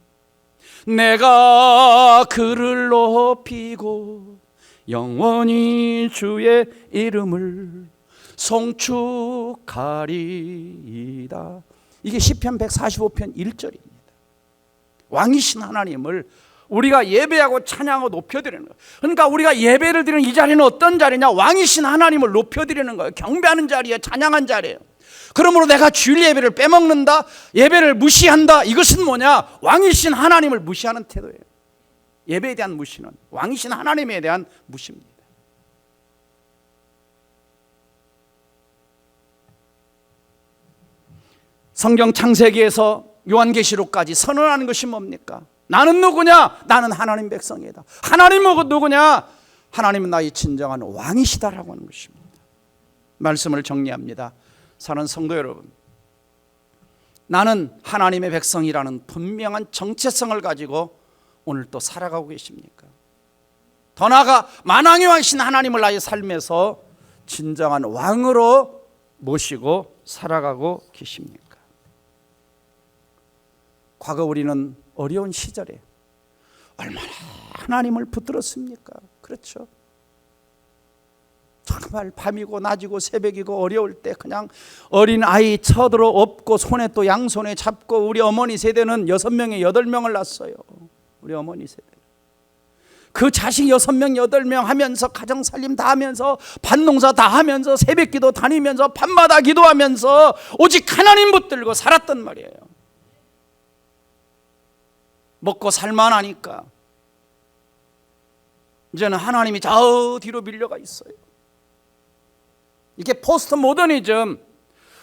내가 그를 높이고 영원히 주의 이름을 송축하리이다. 이게 시편 145편 1절입니다. 왕이신 하나님을 우리가 예배하고 찬양하고 높여드리는 거예요. 그러니까 우리가 예배를 드리는 이 자리는 어떤 자리냐? 왕이신 하나님을 높여드리는 거예요. 경배하는 자리에 찬양한 자리예요. 그러므로 내가 주일 예배를 빼먹는다, 예배를 무시한다, 이것은 뭐냐? 왕이신 하나님을 무시하는 태도예요. 예배에 대한 무시는 왕이신 하나님에 대한 무시입니다. 성경 창세기에서 요한계시록까지 선언하는 것이 뭡니까? 나는 누구냐? 나는 하나님 백성이다. 하나님은 누구냐? 하나님은 나의 진정한 왕이시다라고 하는 것입니다. 말씀을 정리합니다. 사는 성도 여러분, 나는 하나님의 백성이라는 분명한 정체성을 가지고 오늘 또 살아가고 계십니까? 더 나아가 만왕의 왕이신 하나님을 나의 삶에서 진정한 왕으로 모시고 살아가고 계십니까? 과거 우리는 어려운 시절에 얼마나 하나님을 붙들었습니까? 그렇죠? 정말 밤이고 낮이고 새벽이고 어려울 때 그냥 어린 아이 쳐들어 업고 손에 또 양손에 잡고, 우리 어머니 세대는 6명에 8명을 낳았어요. 우리 어머니 세대. 그 자식 6명 8명 하면서 가정살림 다 하면서 밭농사 다 하면서 새벽기도 다니면서 밤마다 기도하면서 오직 하나님 붙들고 살았단 말이에요. 먹고 살만하니까 이제는 하나님이 저 뒤로 밀려가 있어요. 이게 포스트 모더니즘,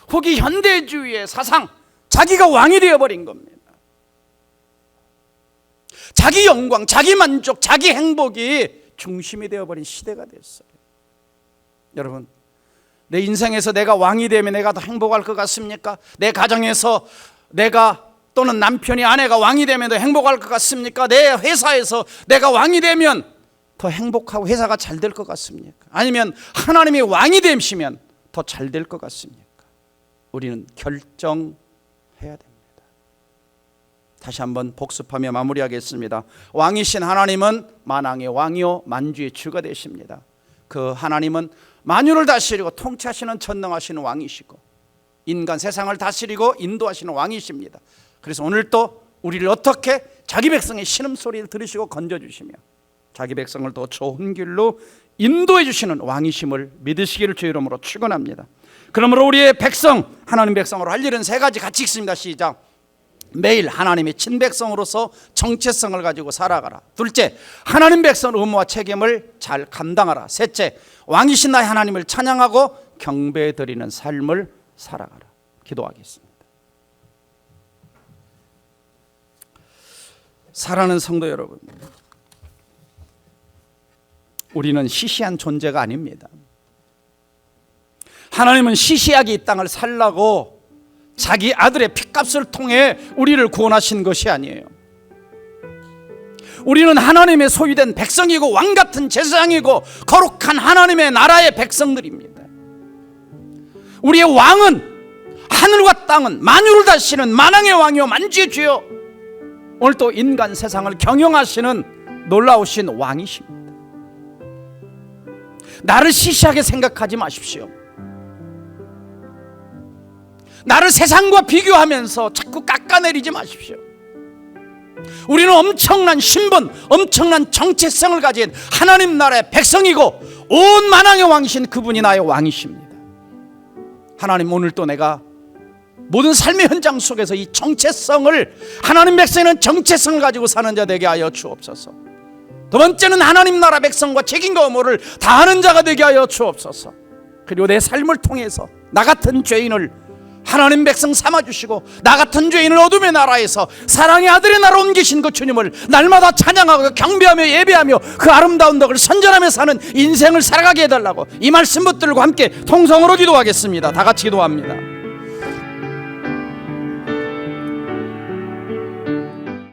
후기 현대주의의 사상, 자기가 왕이 되어버린 겁니다. 자기 영광, 자기 만족, 자기 행복이 중심이 되어버린 시대가 됐어요. 여러분, 내 인생에서 내가 왕이 되면 내가 더 행복할 것 같습니까? 내 가정에서 내가 또는 남편이 아내가 왕이 되면 더 행복할 것 같습니까? 내 회사에서 내가 왕이 되면 더 행복하고 회사가 잘 될 것 같습니까? 아니면 하나님이 왕이 되시면 더 잘 될 것 같습니까? 우리는 결정해야 됩니다. 다시 한번 복습하며 마무리하겠습니다. 왕이신 하나님은 만왕의 왕이요 만주의 주가 되십니다. 그 하나님은 만유를 다스리고 통치하시는 전능하시는 왕이시고 인간 세상을 다스리고 인도하시는 왕이십니다. 그래서 오늘 또 우리를 어떻게 자기 백성의 신음소리를 들으시고 건져주시며 자기 백성을 더 좋은 길로 인도해 주시는 왕이심을 믿으시기를 주의 이름으로 축원합니다. 그러므로 우리의 백성, 하나님 백성으로 할 일은 3가지 같이 읽습니다. 시작. 매일 하나님의 친백성으로서 정체성을 가지고 살아가라. 둘째, 하나님 백성 의무와 책임을 잘 감당하라. 셋째, 왕이신 나의 하나님을 찬양하고 경배해 드리는 삶을 살아가라. 기도하겠습니다. 사랑하는 성도 여러분, 우리는 시시한 존재가 아닙니다. 하나님은 시시하게 이 땅을 살라고 자기 아들의 피값을 통해 우리를 구원하신 것이 아니에요. 우리는 하나님의 소유된 백성이고 왕같은 제사장이고 거룩한 하나님의 나라의 백성들입니다. 우리의 왕은 하늘과 땅은 만유를 다스리는 만왕의 왕이요 만주의 주요, 오늘 또 인간 세상을 경영하시는 놀라우신 왕이십니다. 나를 시시하게 생각하지 마십시오. 나를 세상과 비교하면서 자꾸 깎아내리지 마십시오. 우리는 엄청난 신분, 엄청난 정체성을 가진 하나님 나라의 백성이고 온 만왕의 왕이신 그분이 나의 왕이십니다. 하나님, 오늘 또 내가 모든 삶의 현장 속에서 이 정체성을, 하나님 백성에는 정체성을 가지고 사는 자 되게 하여 주옵소서. 두 번째는 하나님 나라 백성과 책임과 의무를 다하는 자가 되게 하여 주옵소서. 그리고 내 삶을 통해서 나 같은 죄인을 하나님 백성 삼아주시고 나 같은 죄인을 어둠의 나라에서 사랑의 아들의 나라로 옮기신 그 주님을 날마다 찬양하고 경배하며 예배하며 그 아름다운 덕을 선전하며 사는 인생을 살아가게 해달라고 이 말씀 붙들고 함께 통성으로 기도하겠습니다. 다 같이 기도합니다.